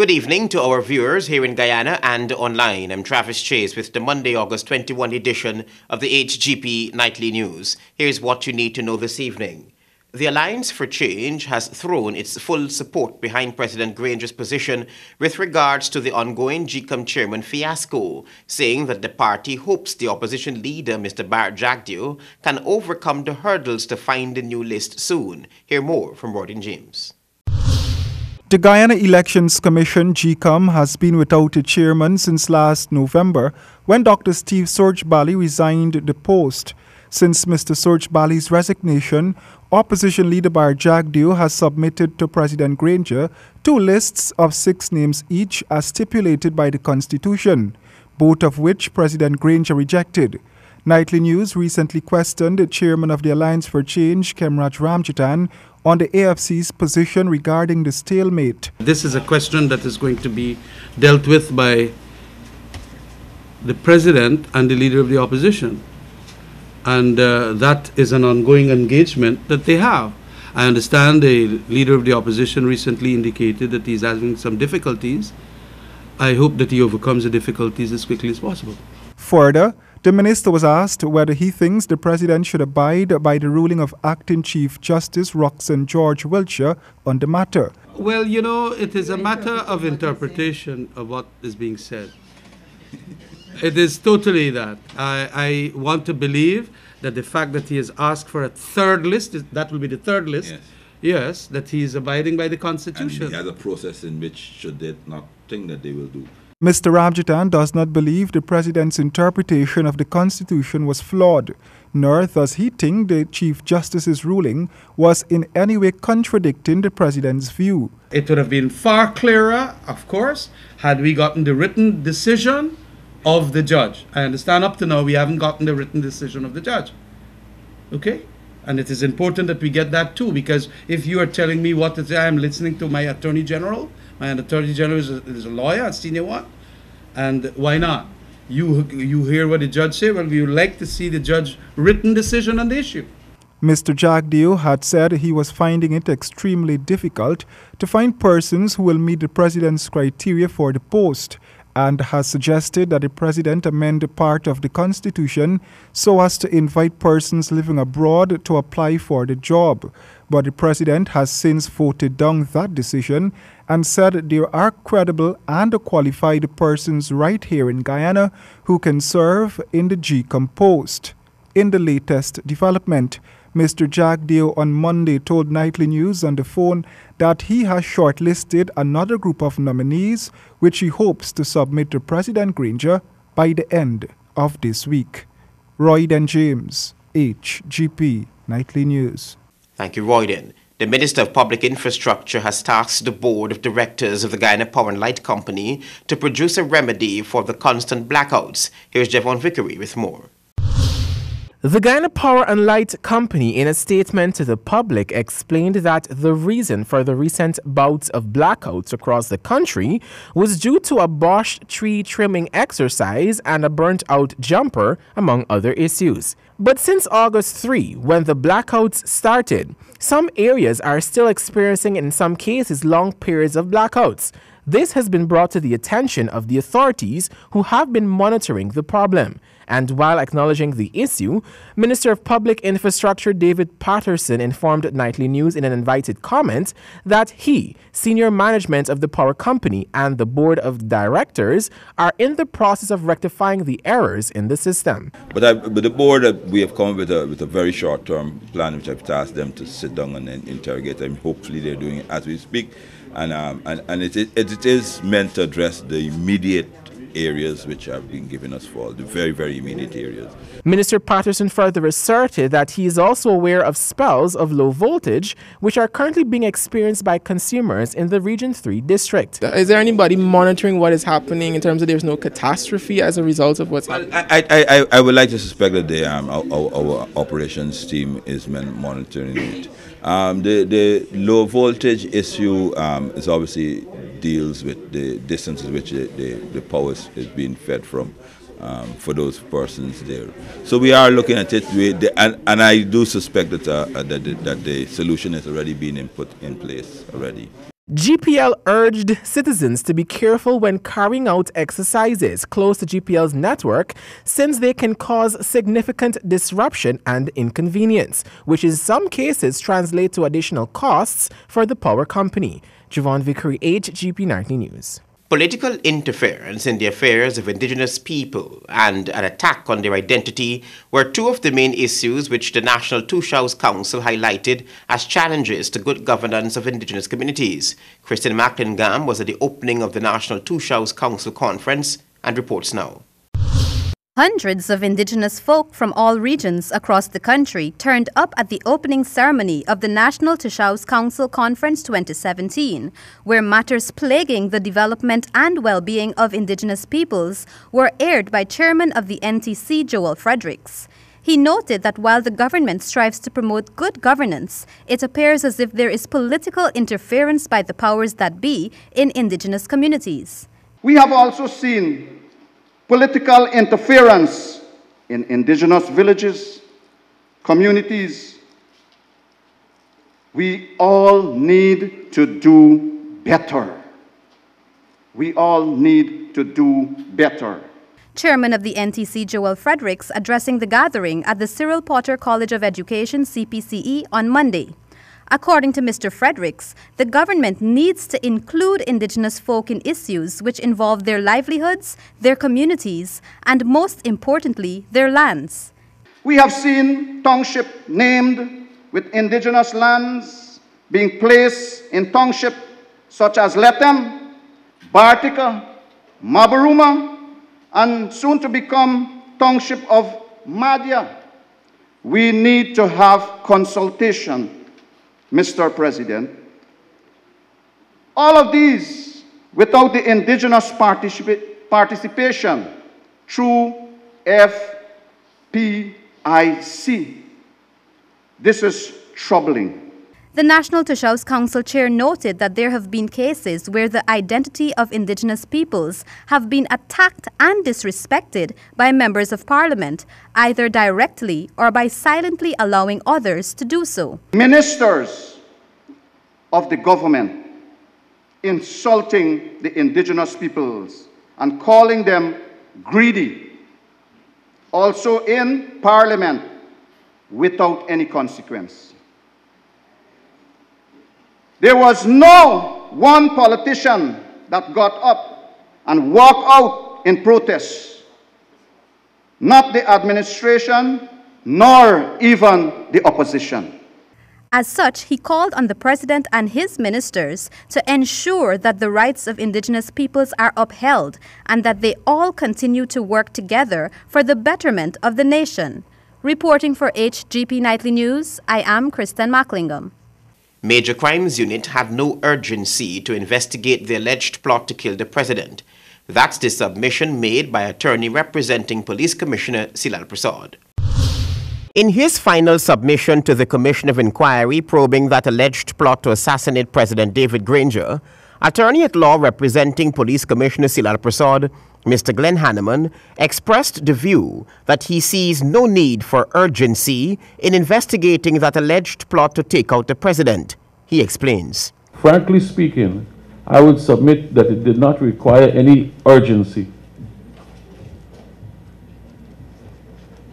Good evening to our viewers here in Guyana and online. I'm Travis Chase with the Monday, August 21 edition of the HGP Nightly News. Here's what you need to know this evening. The Alliance for Change has thrown its full support behind President Granger's position with regards to the ongoing GCOM chairman fiasco, saying that the party hopes the opposition leader, Mr. Bart Jagdeo, can overcome the hurdles to find a new list soon. Hear more from Rodin James. The Guyana Elections Commission, GCOM, has been without a chairman since last November when Dr. Steve Sorge-Bally resigned the post. Since Mr. Sorge-Bally's resignation, opposition leader Bart Jagdeo has submitted to President Granger 2 lists of 6 names each as stipulated by the Constitution, both of which President Granger rejected. Nightly News recently questioned the chairman of the Alliance for Change, Kemraj Ramjatan, on the AFC's position regarding the stalemate. This is a question that is going to be dealt with by the president and the leader of the opposition. And that is an ongoing engagement that they have. I understand the leader of the opposition recently indicated that he's having some difficulties. I hope that he overcomes the difficulties as quickly as possible. Further, the minister was asked whether he thinks the president should abide by the ruling of Acting Chief Justice Roxanne George Wiltshire on the matter. Well, you know, it is a matter of interpretation of what is being said. It is totally that. I want to believe that the fact that he has asked for a 3rd list, that will be the 3rd list, yes, that he is abiding by the Constitution. And he has a process in which should they not think that they will do. Mr. Ramjatan does not believe the president's interpretation of the Constitution was flawed, nor does he think the Chief Justice's ruling was in any way contradicting the president's view. It would have been far clearer, of course, had we gotten the written decision of the judge. I understand up to now we haven't gotten the written decision of the judge. Okay? And it is important that we get that too, because if you are telling me what to say, I am listening to my Attorney General. My Attorney General is a lawyer, a senior one. And why not? You hear what the judge said. Well, we would like to see the judge written decision on the issue. Mr. Jagdeo had said he was finding it extremely difficult to find persons who will meet the president's criteria for the post, and has suggested that the president amend part of the Constitution so as to invite persons living abroad to apply for the job. But the president has since voted down that decision and said there are credible and qualified persons right here in Guyana who can serve in the GCOM post. In the latest development, Mr. Jagdeo on Monday told Nightly News on the phone that he has shortlisted another group of nominees which he hopes to submit to President Granger by the end of this week. Royden James, HGP Nightly News. Thank you, Royden. The Minister of Public Infrastructure has tasked the Board of Directors of the Guyana Power and Light Company to produce a remedy for the constant blackouts. Here's Jevon Vickery with more. The Guyana Power and Light Company, in a statement to the public, explained that the reason for the recent bouts of blackouts across the country was due to a botched tree trimming exercise and a burnt-out jumper, among other issues. But since August 3, when the blackouts started, some areas are still experiencing, in some cases, long periods of blackouts. This has been brought to the attention of the authorities who have been monitoring the problem. And while acknowledging the issue, Minister of Public Infrastructure David Patterson informed Nightly News in an invited comment that he, senior management of the power company, and the board of directors are in the process of rectifying the errors in the system. But the board, we have come with a very short-term plan, which I've tasked them to sit down and interrogate them. Hopefully they're doing it as we speak. And it is meant to address the immediate areas which have been given us for the very, very immediate areas. Minister Patterson further asserted that he is also aware of spells of low voltage which are currently being experienced by consumers in the Region 3 district. Is there anybody monitoring what is happening in terms of there's no catastrophe as a result of what's happening? I would like to suspect that our operations team is monitoring it. The low voltage issue is obviously deals with the distances which the power is being fed from for those persons there. So we are looking at it, and I do suspect that the solution has already been put in place already. GPL urged citizens to be careful when carrying out exercises close to GPL's network since they can cause significant disruption and inconvenience, which in some cases translate to additional costs for the power company. Javon Vickery, HGP Nightly News. Political interference in the affairs of indigenous people and an attack on their identity were two of the main issues which the National Tushaus Council highlighted as challenges to good governance of indigenous communities. Kristen Macklingam was at the opening of the National Tushaus Council conference and reports now. Hundreds of indigenous folk from all regions across the country turned up at the opening ceremony of the National Tushaus Council Conference 2017, where matters plaguing the development and well-being of indigenous peoples were aired by Chairman of the NTC, Joel Fredericks. He noted that while the government strives to promote good governance, it appears as if there is political interference by the powers that be in indigenous communities. We have also seen political interference in indigenous villages, communities. We all need to do better. We all need to do better. Chairman of the NTC, Joel Fredericks, addressing the gathering at the Cyril Potter College of Education, CPCE, on Monday. According to Mr. Fredericks, the government needs to include indigenous folk in issues which involve their livelihoods, their communities, and most importantly, their lands. We have seen township named with indigenous lands being placed in township such as Lethem, Bartica, Mabaruma, and soon to become township of Madhya. We need to have consultation, Mr. President. All of these without the indigenous participation through FPIC. This is troubling. The National Tushaus Council Chair noted that there have been cases where the identity of indigenous peoples have been attacked and disrespected by members of parliament, either directly or by silently allowing others to do so. Ministers of the government insulting the indigenous peoples and calling them greedy, also in parliament without any consequence. There was no one politician that got up and walked out in protest. Not the administration, nor even the opposition. As such, he called on the President and his ministers to ensure that the rights of indigenous peoples are upheld and that they all continue to work together for the betterment of the nation. Reporting for HGP Nightly News, I am Kristen Macklingam. Major Crimes Unit had no urgency to investigate the alleged plot to kill the president. That's the submission made by attorney representing Police Commissioner Silal Prasad. In his final submission to the Commission of Inquiry probing that alleged plot to assassinate President David Granger, Attorney-at-Law representing Police Commissioner Silal Prasad, Mr. Glenn Hanneman, expressed the view that he sees no need for urgency in investigating that alleged plot to take out the president. He explains. Frankly speaking, I would submit that it did not require any urgency.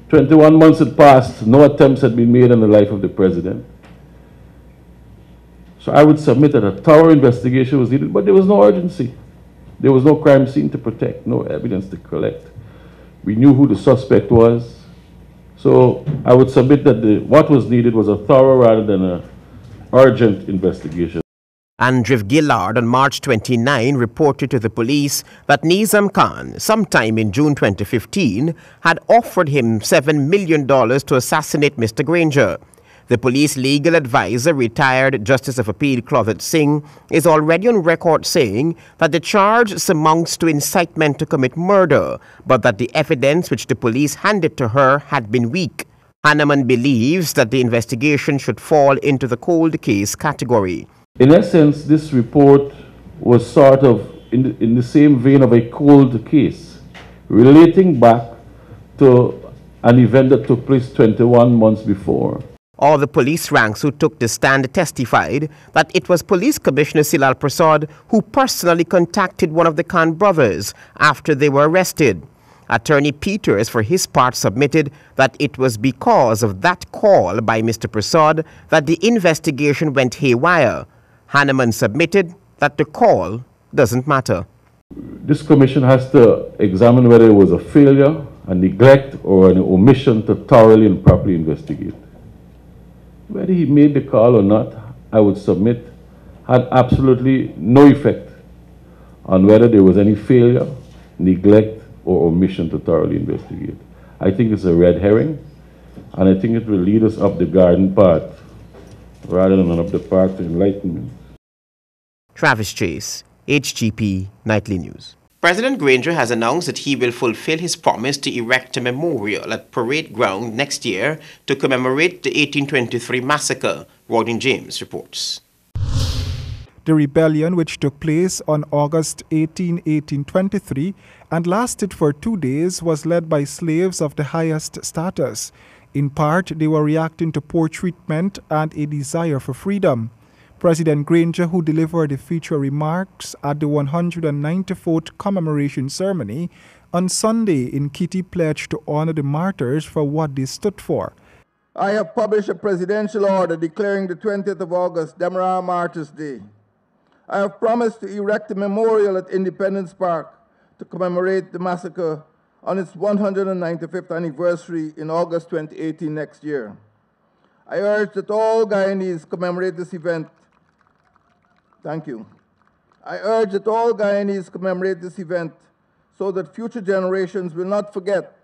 21 months had passed, no attempts had been made on the life of the president. So I would submit that a thorough investigation was needed, but there was no urgency. There was no crime scene to protect, no evidence to collect. We knew who the suspect was. So I would submit that what was needed was a thorough rather than an urgent investigation. Andrew Gillard on March 29 reported to the police that Nizam Khan, sometime in June 2015, had offered him $7 million to assassinate Mr. Granger. The police legal advisor, retired Justice of Appeal Clothit Singh, is already on record saying that the charge amounts to incitement to commit murder, but that the evidence which the police handed to her had been weak. Hanneman believes that the investigation should fall into the cold case category. In essence, this report was sort of in the same vein of a cold case, relating back to an event that took place 21 months before. All the police ranks who took the stand testified that it was Police Commissioner Silal Prasad who personally contacted one of the Khan brothers after they were arrested. Attorney Peters, for his part, submitted that it was because of that call by Mr. Prasad that the investigation went haywire. Hanneman submitted that the call doesn't matter. This commission has to examine whether it was a failure, a neglect, or an omission to thoroughly and properly investigate. Whether he made the call or not, I would submit, had absolutely no effect on whether there was any failure, neglect, or omission to thoroughly investigate. I think it's a red herring, and I think it will lead us up the garden path rather than up the path to enlightenment. Travis Chase, HGP Nightly News. President Granger has announced that he will fulfill his promise to erect a memorial at Parade Ground next year to commemorate the 1823 massacre. Rodin James reports. The rebellion, which took place on August 18, 1823 and lasted for 2 days, was led by slaves of the highest status. In part, they were reacting to poor treatment and a desire for freedom. President Granger, who delivered the feature remarks at the 194th commemoration ceremony on Sunday in Kitty, pledged to honor the martyrs for what they stood for. I have published a presidential order declaring the 20th of August Demerara Martyrs' Day. I have promised to erect a memorial at Independence Park to commemorate the massacre on its 195th anniversary in August 2018 next year. I urge that all Guyanese commemorate this event. Thank you. I urge that all Guyanese commemorate this event so that future generations will not forget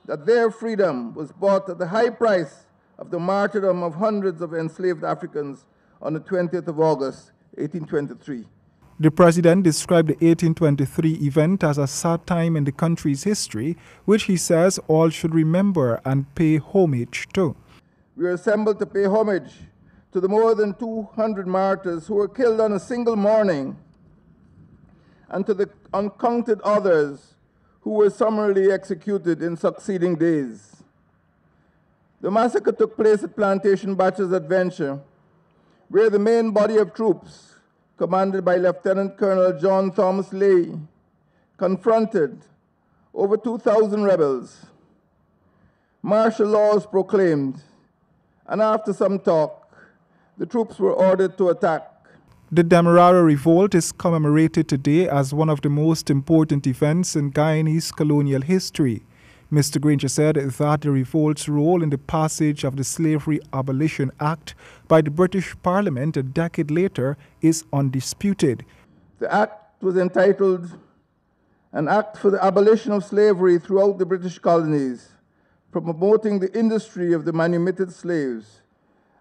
that their freedom was bought at the high price of the martyrdom of hundreds of enslaved Africans on the 20th of August, 1823. The president described the 1823 event as a sad time in the country's history, which he says all should remember and pay homage to. We are assembled to pay homage to the more than 200 martyrs who were killed on a single morning, and to the uncounted others who were summarily executed in succeeding days. The massacre took place at Plantation Bachelor's Adventure, where the main body of troops, commanded by Lieutenant Colonel John Thomas Leigh, confronted over 2,000 rebels. Martial law was proclaimed, and after some talk, the troops were ordered to attack. The Demerara Revolt is commemorated today as one of the most important events in Guyanese colonial history. Mr. Granger said that the revolt's role in the passage of the Slavery Abolition Act by the British Parliament a decade later is undisputed. The act was entitled An Act for the Abolition of Slavery Throughout the British Colonies, promoting the industry of the manumitted slaves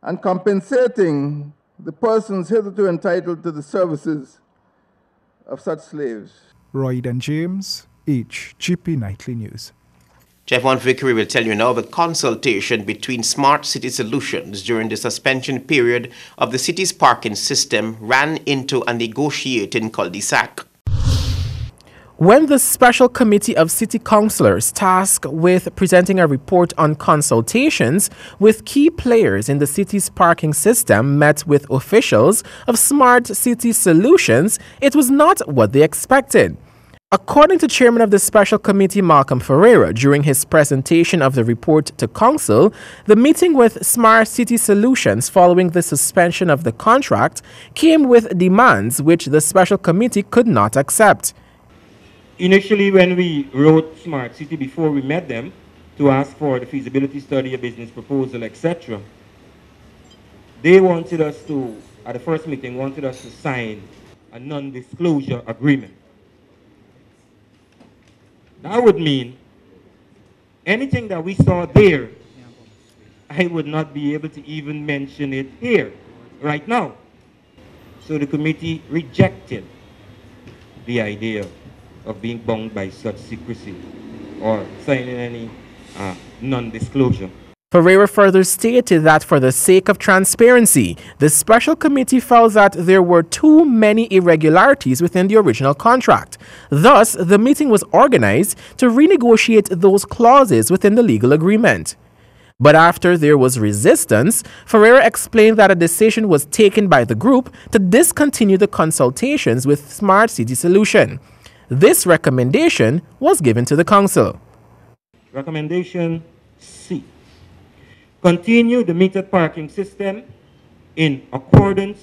and compensating the persons hitherto entitled to the services of such slaves. Royden James, HGP Nightly News. Javon Vickery will tell you now the consultation between Smart City Solutions during the suspension period of the city's parking system ran into a negotiating cul-de-sac. When the Special Committee of City Councillors tasked with presenting a report on consultations with key players in the city's parking system met with officials of Smart City Solutions, it was not what they expected. According to Chairman of the Special Committee Malcolm Ferreira during his presentation of the report to Council, the meeting with Smart City Solutions following the suspension of the contract came with demands which the Special Committee could not accept. Initially, when we wrote Smart City before we met them to ask for the feasibility study, a business proposal, etc., they wanted us to, at the first meeting, wanted us to sign a non-disclosure agreement. That would mean anything that we saw there, I would not be able to even mention it here, right now. So the committee rejected the idea of being bound by such secrecy or signing any non-disclosure. Ferreira further stated that for the sake of transparency, the Special Committee felt that there were too many irregularities within the original contract. Thus, the meeting was organized to renegotiate those clauses within the legal agreement. But after there was resistance, Ferreira explained that a decision was taken by the group to discontinue the consultations with Smart City Solution. This recommendation was given to the council. Recommendation C. Continue the metered parking system in accordance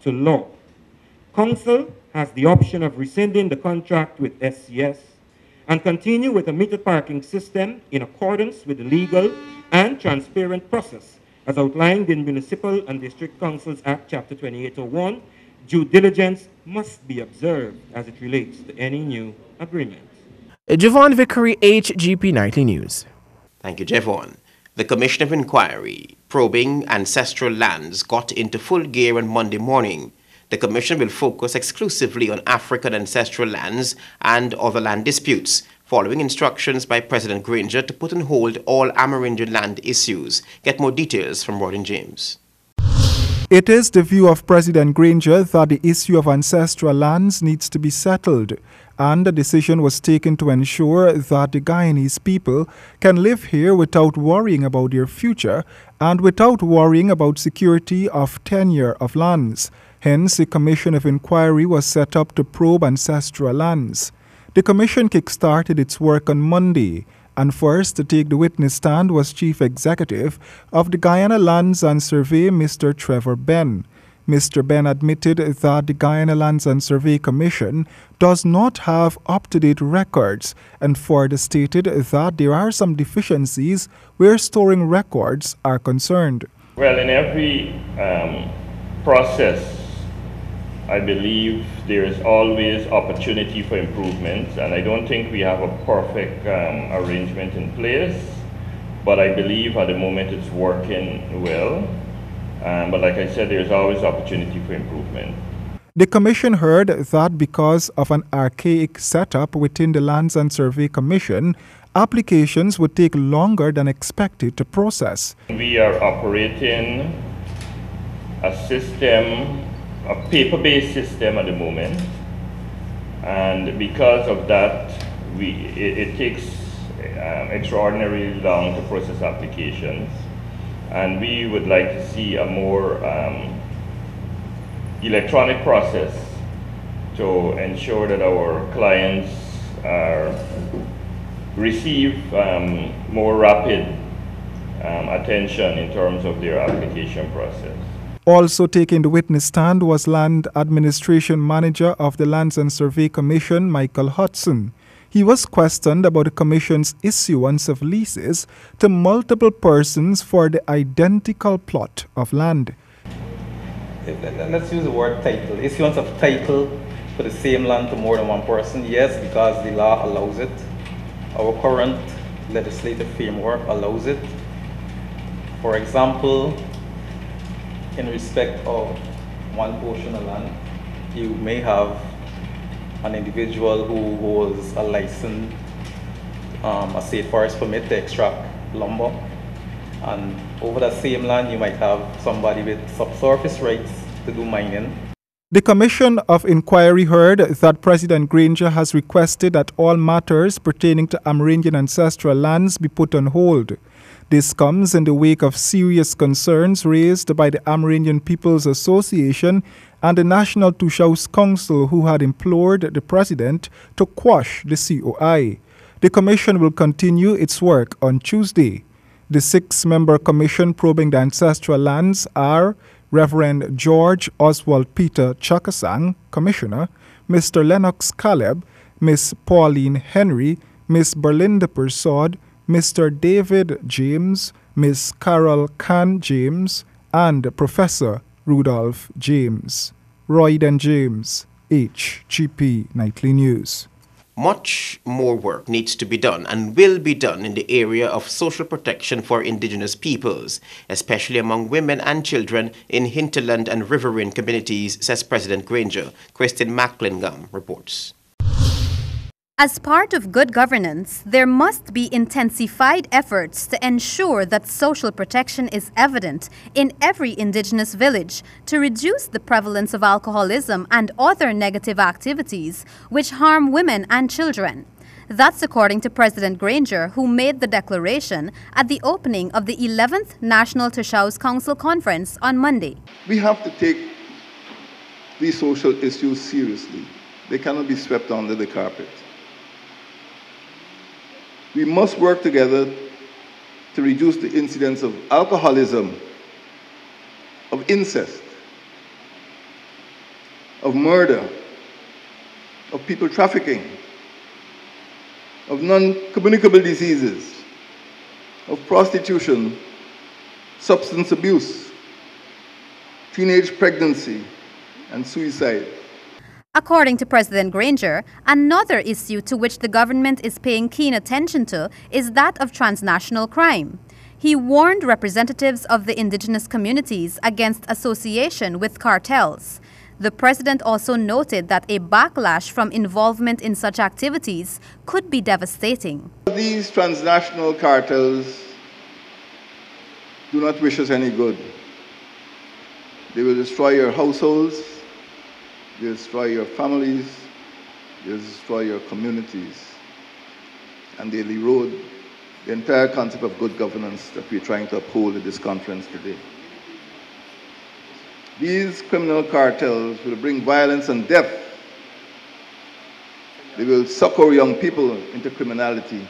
to law. Council has the option of rescinding the contract with SCS and continue with a metered parking system in accordance with the legal and transparent process as outlined in Municipal and District Councils Act Chapter 2801. Due diligence must be observed as it relates to any new agreement. Javon Vickery, HGP Nightly News. Thank you, Javon. The Commission of Inquiry probing ancestral lands got into full gear on Monday morning. The Commission will focus exclusively on African ancestral lands and other land disputes, following instructions by President Granger to put on hold all Amerindian land issues. Get more details from Rodin James. It is the view of President Granger that the issue of ancestral lands needs to be settled, and a decision was taken to ensure that the Guyanese people can live here without worrying about their future and without worrying about security of tenure of lands. Hence, the Commission of Inquiry was set up to probe ancestral lands. The Commission kick-started its work on Monday, and first to take the witness stand was Chief Executive of the Guyana Lands and Survey, Mr. Trevor Benn. Mr. Benn admitted that the Guyana Lands and Survey Commission does not have up-to-date records and further stated that there are some deficiencies where storing records are concerned. Well, in every process, I believe there is always opportunity for improvement, and I don't think we have a perfect arrangement in place, but I believe at the moment it's working well. But like I said, there's always opportunity for improvement. The Commission heard that because of an archaic setup within the Lands and Survey Commission, applications would take longer than expected to process. We are operating a system, a paper-based system at the moment, and because of that, it takes extraordinarily long to process applications, and we would like to see a more electronic process to ensure that our clients receive more rapid attention in terms of their application process. Also taking the witness stand was Land Administration Manager of the Lands and Survey Commission, Michael Hudson. He was questioned about the Commission's issuance of leases to multiple persons for the identical plot of land. Let's use the word title. Issuance of title for the same land to more than one person, yes, because the law allows it. Our current legislative framework allows it. For example, in respect of one portion of land, you may have an individual who holds a license, a state forest permit to extract lumber, and over that same land you might have somebody with subsurface rights to do mining. The Commission of Inquiry heard that President Granger has requested that all matters pertaining to Amerindian ancestral lands be put on hold. This comes in the wake of serious concerns raised by the Amerindian People's Association and the National Tushaus Council, who had implored the President to quash the COI. The Commission will continue its work on Tuesday. The 6-member commission probing the ancestral lands are Reverend George Oswald Peter Chakasang, Commissioner, Mr. Lennox Caleb, Miss Pauline Henry, Miss Berlinda Persaud, Mr. David James, Miss Carol Khan James, and Professor Rudolph James. Royden James, HGP Nightly News. Much more work needs to be done and will be done in the area of social protection for indigenous peoples, especially among women and children in hinterland and riverine communities, says President Granger. Christine Macklingam reports. As part of good governance, there must be intensified efforts to ensure that social protection is evident in every indigenous village to reduce the prevalence of alcoholism and other negative activities which harm women and children. That's according to President Granger, who made the declaration at the opening of the 11th National Tertiaus Council Conference on Monday. We have to take these social issues seriously. They cannot be swept under the carpet. We must work together to reduce the incidence of alcoholism, of incest, of murder, of people trafficking, of non-communicable diseases, of prostitution, substance abuse, teenage pregnancy, and suicide. According to President Granger, another issue to which the government is paying keen attention to is that of transnational crime. He warned representatives of the indigenous communities against association with cartels. The president also noted that a backlash from involvement in such activities could be devastating. These transnational cartels do not wish us any good. They will destroy your households, they will destroy your families, they will destroy your communities, and they'll erode the entire concept of good governance that we're trying to uphold at this conference today. These criminal cartels will bring violence and death. They will sucker young people into criminality.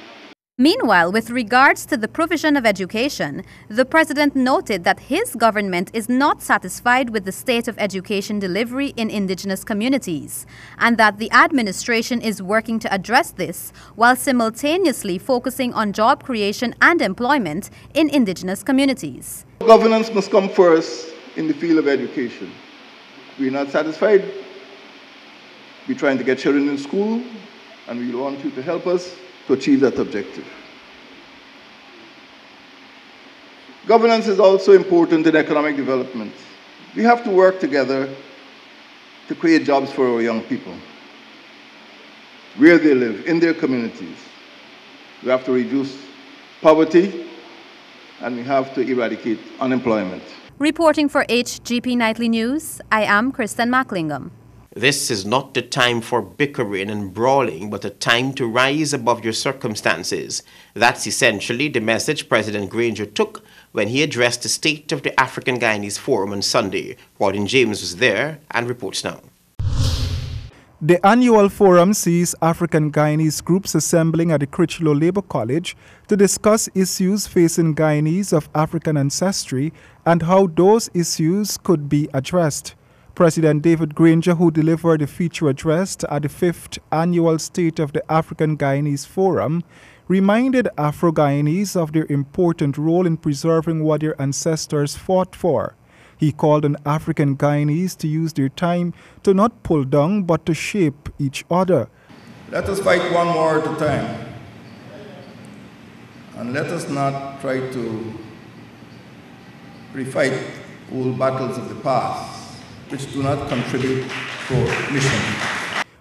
Meanwhile, with regards to the provision of education, the president noted that his government is not satisfied with the state of education delivery in indigenous communities, and that the administration is working to address this while simultaneously focusing on job creation and employment in indigenous communities. Governance must come first in the field of education. We're not satisfied. We're trying to get children in school, and we want you to help us to achieve that objective. Governance is also important in economic development. We have to work together to create jobs for our young people, where they live, in their communities. We have to reduce poverty, and we have to eradicate unemployment. Reporting for HGP Nightly News, I am Kristen Macklingam. This is not the time for bickering and brawling, but a time to rise above your circumstances. That's essentially the message President Granger took when he addressed the State of the African Guyanese Forum on Sunday. Warden James was there and reports now. The annual forum sees African Guyanese groups assembling at the Critchlow Labour College to discuss issues facing Guyanese of African ancestry and how those issues could be addressed. President David Granger, who delivered a feature address at the 5th Annual State of the African Guyanese Forum, reminded Afro-Guyanese of their important role in preserving what their ancestors fought for. He called on African Guyanese to use their time to not pull down but to shape each other. Let us fight one war at a time, and let us not try to refight old battles of the past, which do not contribute to our mission.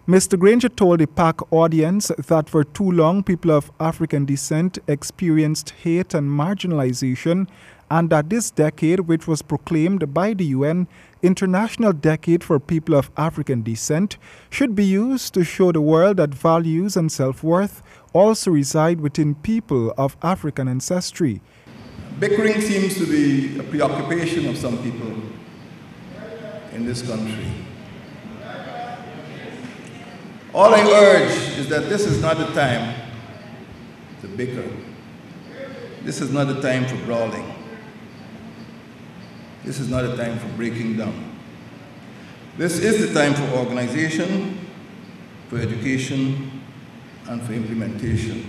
Mr. Granger told the PAC audience that for too long people of African descent experienced hate and marginalization, and that this decade, which was proclaimed by the UN International Decade for People of African Descent, should be used to show the world that values and self-worth also reside within people of African ancestry. Bickering seems to be a preoccupation of some people in this country. All I urge is that this is not the time to bicker. This is not the time for brawling. This is not a time for breaking down. This is the time for organization, for education, and for implementation.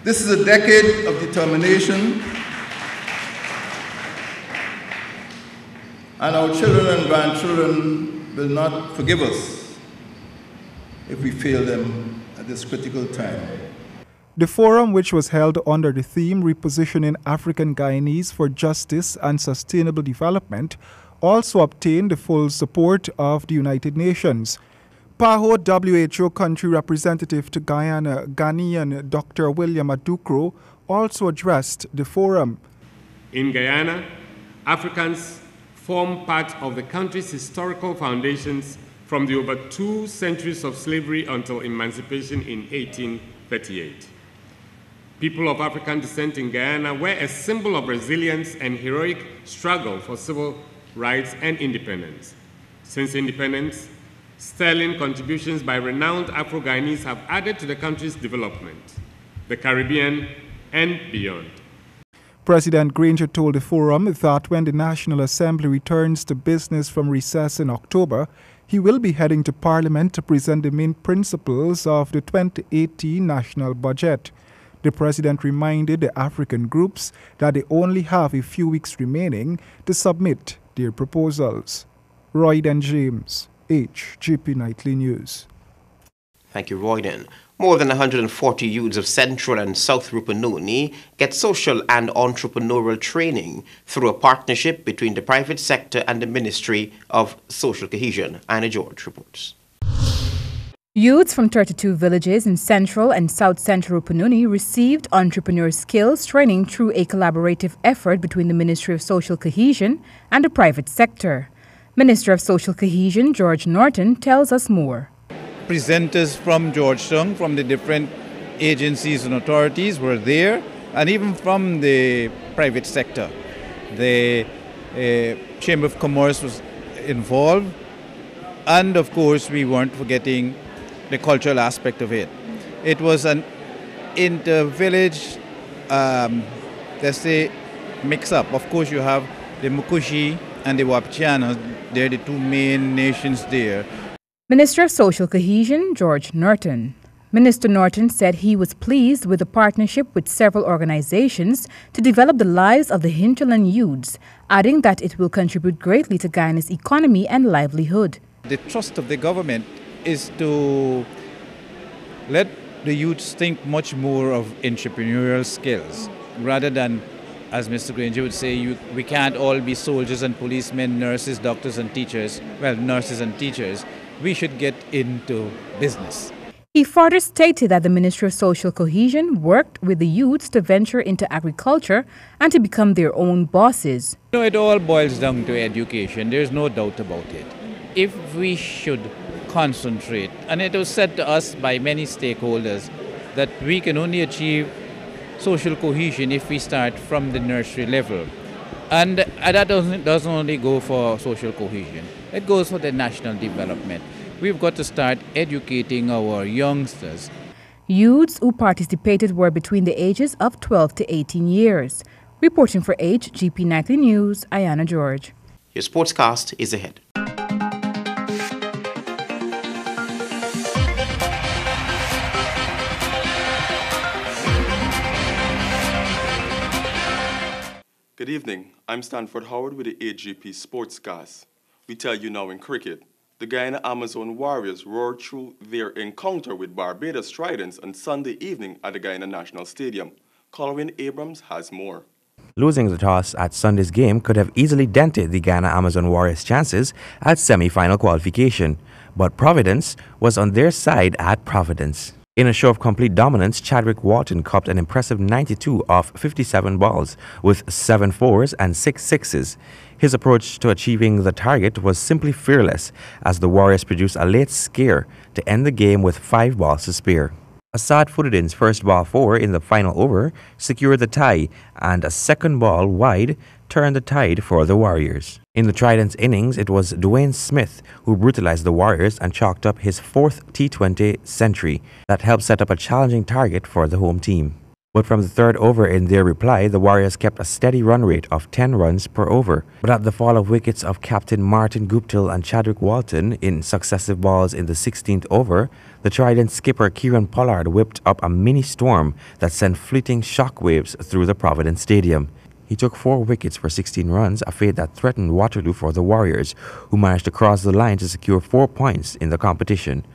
This is a decade of determination, and our children and grandchildren will not forgive us if we fail them at this critical time. The forum, which was held under the theme Repositioning African Guyanese for Justice and Sustainable Development, also obtained the full support of the United Nations. PAHO WHO country representative to Guyana, Ghanaian Dr. William Adukro, also addressed the forum. In Guyana, Africans form part of the country's historical foundations from the over 2 centuries of slavery until emancipation in 1838. People of African descent in Guyana were a symbol of resilience and heroic struggle for civil rights and independence. Since independence, sterling contributions by renowned Afro-Guyanese have added to the country's development, the Caribbean, and beyond. President Granger told the forum that when the National Assembly returns to business from recess in October, he will be heading to Parliament to present the main principles of the 2018 national budget. The president reminded the African groups that they only have a few weeks remaining to submit their proposals. Royden James, HGP Nightly News. Thank you, Royden. More than 140 youths of Central and South Rupununi get social and entrepreneurial training through a partnership between the private sector and the Ministry of Social Cohesion. Anna George reports. Youths from 32 villages in Central and South Central Rupununi received entrepreneur skills training through a collaborative effort between the Ministry of Social Cohesion and the private sector. Minister of Social Cohesion George Norton tells us more. Presenters from Georgetown, from the different agencies and authorities were there, and even from the private sector. The Chamber of Commerce was involved, and of course we weren't forgetting the cultural aspect of it. It was an inter-village, let's say, mix-up. Of course you have the Mukushi and the Wapichana, they're the two main nations there. Minister of Social Cohesion George Norton. Minister Norton said he was pleased with the partnership with several organizations to develop the lives of the hinterland youths, adding that it will contribute greatly to Guyana's economy and livelihood. The trust of the government is to let the youths think much more of entrepreneurial skills rather than, as Mr. Granger would say, we can't all be soldiers and policemen, nurses, doctors and teachers. Well, nurses and teachers. We should get into business. He further stated that the Ministry of Social Cohesion worked with the youths to venture into agriculture and to become their own bosses. You know, it all boils down to education. There's no doubt about it. If we should concentrate, and it was said to us by many stakeholders that we can only achieve social cohesion if we start from the nursery level. And that doesn't only go for social cohesion. It goes for the national development. We've got to start educating our youngsters. Youths who participated were between the ages of 12 to 18 years. Reporting for HGP Nightly News, Ayana George. Your sportscast is ahead. Good evening, I'm Stanford Howard with the AGP Sportscast. We tell you now in cricket, the Guyana Amazon Warriors roared through their encounter with Barbados Tridents on Sunday evening at the Guyana National Stadium. Colwyn Abrams has more. Losing the toss at Sunday's game could have easily dented the Guyana Amazon Warriors' chances at semi-final qualification, but Providence was on their side at Providence. In a show of complete dominance, Chadwick Walton copped an impressive 92 off 57 balls with 7 fours and 6 sixes. His approach to achieving the target was simply fearless as the Warriors produced a late scare to end the game with 5 balls to spare. Asad Fududin's first ball 4 in the final over secured the tie, and a second ball wide turned the tide for the Warriors. In the Trident's innings, it was Dwayne Smith who brutalized the Warriors and chalked up his 4th T20 century that helped set up a challenging target for the home team. But from the third over in their reply, the Warriors kept a steady run rate of 10 runs per over. But at the fall of wickets of Captain Martin Guptill and Chadwick Walton in successive balls in the 16th over, the Trident skipper Kieran Pollard whipped up a mini storm that sent fleeting shockwaves through the Providence Stadium. He took 4 wickets for 16 runs, a fate that threatened Waterloo for the Warriors, who managed to cross the line to secure 4 points in the competition.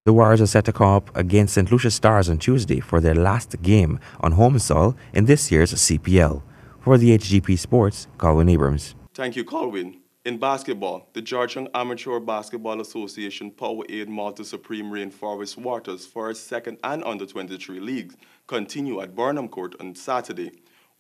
The Warriors are set to come up against St. Lucia Stars on Tuesday for their last game on home soil in this year's CPL. For the HGP Sports, Colwyn Abrams. Thank you, Colwyn. In basketball, the Georgetown Amateur Basketball Association Powerade Malta Supreme Rainforest Waters for its second and under-23 leagues continue at Burnham Court on Saturday,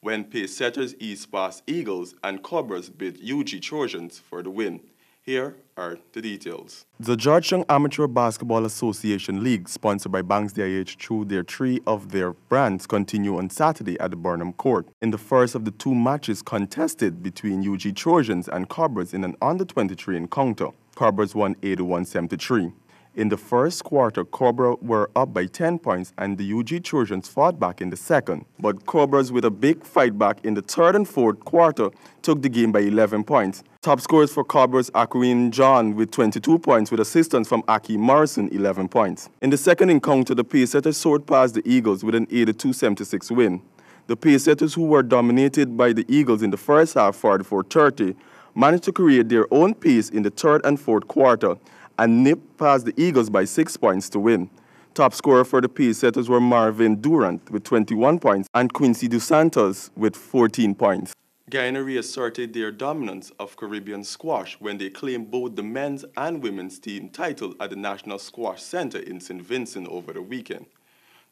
when pace setters East Pass Eagles and Cobras beat UG Trojans for the win. Here are the details. The Georgetown Amateur Basketball Association League, sponsored by Banks DIH through their three of their brands, continue on Saturday at the Burnham Court. In the first of the two matches contested between UG Trojans and Cobras in an under-23 encounter, Cobras won 81-73. In the first quarter, Cobra were up by 10 points and the UG Trojans fought back in the second. But Cobras, with a big fight back in the third and fourth quarter, took the game by 11 points. Top scorers for Cobras, Akwin John with 22 points with assistance from Aki Morrison, 11 points. In the second encounter, the Pacesetters soared past the Eagles with an 82-76 win. The Pacesetters, who were dominated by the Eagles in the first half, 44-30, managed to create their own pace in the third and fourth quarter and nipped past the Eagles by 6 points to win. Top scorer for the Pacesetters were Marvin Durant with 21 points and Quincy Dos Santos with 14 points. Guyana reasserted their dominance of Caribbean squash when they claimed both the men's and women's team title at the National Squash Center in St. Vincent over the weekend.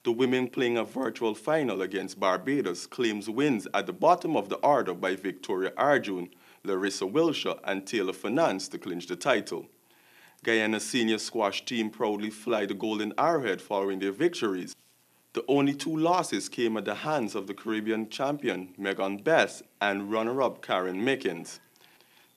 The women, playing a virtual final against Barbados, claims wins at the bottom of the order by Victoria Arjun, Larissa Wilshire, and Taylor Finance to clinch the title. Guyana's senior squash team proudly fly the Golden Arrowhead following their victories. The only two losses came at the hands of the Caribbean champion Megan Bess and runner-up Karen Mickens.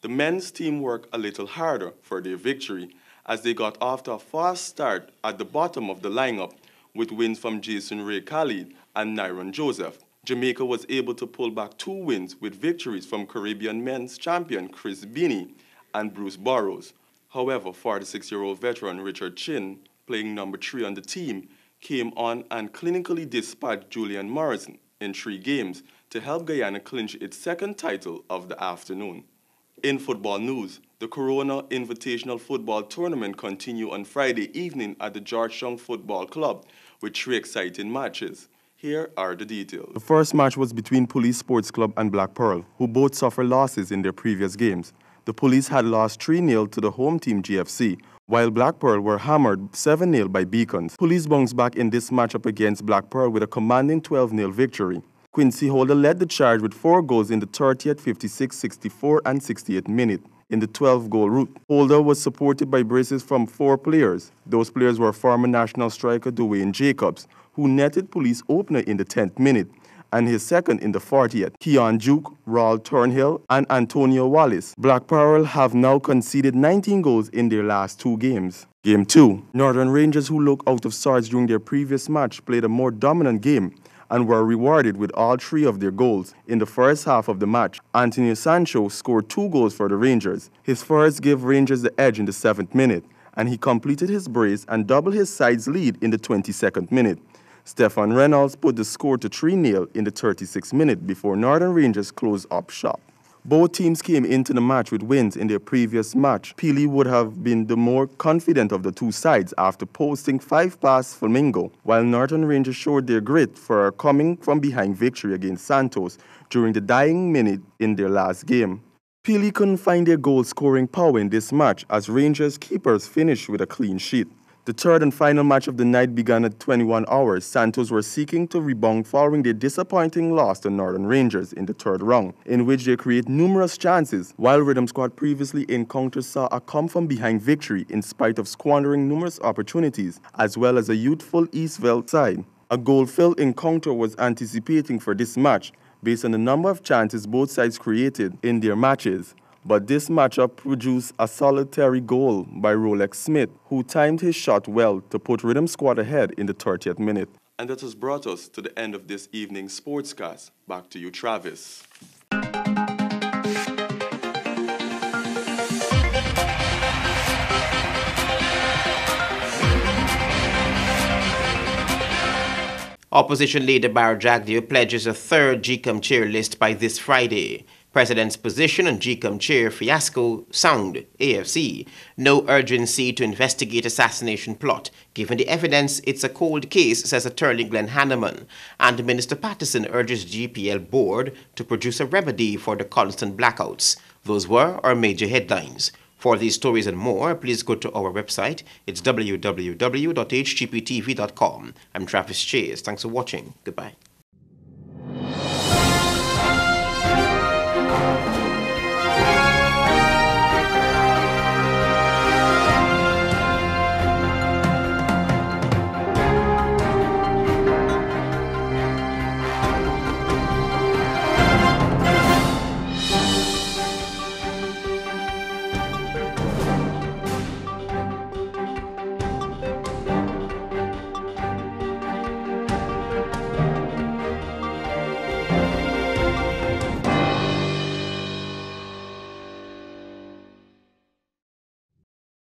The men's team worked a little harder for their victory as they got off to a fast start at the bottom of the lineup with wins from Jason Ray Khalid and Nyron Joseph. Jamaica was able to pull back 2 wins with victories from Caribbean men's champion Chris Binney and Bruce Burrows. However, 46-year-old veteran Richard Chin, playing number 3 on the team, came on and clinically dispatched Julian Morrison in 3 games to help Guyana clinch its second title of the afternoon. In football news, the Corona Invitational Football Tournament continued on Friday evening at the Georgetown Football Club with 3 exciting matches. Here are the details. The first match was between Police Sports Club and Black Pearl, who both suffered losses in their previous games. The Police had lost 3-0 to the home team GFC, while Black Pearl were hammered 7-0 by Beacons. Police bounced back in this matchup against Black Pearl with a commanding 12-0 victory. Quincy Holder led the charge with 4 goals in the 30th, 56th, 64th, and 68th minute. In the 12-goal route, Holder was supported by braces from 4 players. Those players were former national striker Dwayne Jacobs, who netted Police opener in the 10th minute, and his second in the 40th, Keon Duke, Raul Turnhill, and Antonio Wallace. Black Pearl have now conceded 19 goals in their last 2 games. Game 2, Northern Rangers, who looked out of sorts during their previous match, played a more dominant game and were rewarded with all 3 of their goals. In the first half of the match, Antonio Sancho scored 2 goals for the Rangers. His first gave Rangers the edge in the 7th minute, and he completed his brace and doubled his side's lead in the 22nd minute. Stefan Reynolds put the score to 3-0 in the 36th minute before Northern Rangers closed up shop. Both teams came into the match with wins in their previous match. Pili would have been the more confident of the 2 sides after posting 5 past Flamingo, while Northern Rangers showed their grit for a coming-from-behind victory against Santos during the dying minute in their last game. Pili couldn't find their goal-scoring power in this match as Rangers keepers finished with a clean sheet. The third and final match of the night began at 21 hours. Santos were seeking to rebound following their disappointing loss to Northern Rangers in the 3rd round, in which they created numerous chances, while Rhythm Squad previously encountered saw a come-from-behind victory in spite of squandering numerous opportunities, as well as a youthful Eastville side. A goal-filled encounter was anticipating for this match, based on the number of chances both sides created in their matches. But this matchup produced a solitary goal by Rolex Smith, who timed his shot well to put Rhythm Squad ahead in the 30th minute. And that has brought us to the end of this evening's sportscast. Back to you, Travis. Opposition leader Barry Jagdeo pledges a 3rd GCOM chair list by this Friday. President's position on GCOM chair fiasco sound, AFC. No urgency to investigate assassination plot. Given the evidence, it's a cold case, says attorney Glenn Hanneman. And Minister Patterson urges GPL board to produce a remedy for the constant blackouts. Those were our major headlines. For these stories and more, please go to our website. It's www.hgptv.com. I'm Travis Chase. Thanks for watching. Goodbye.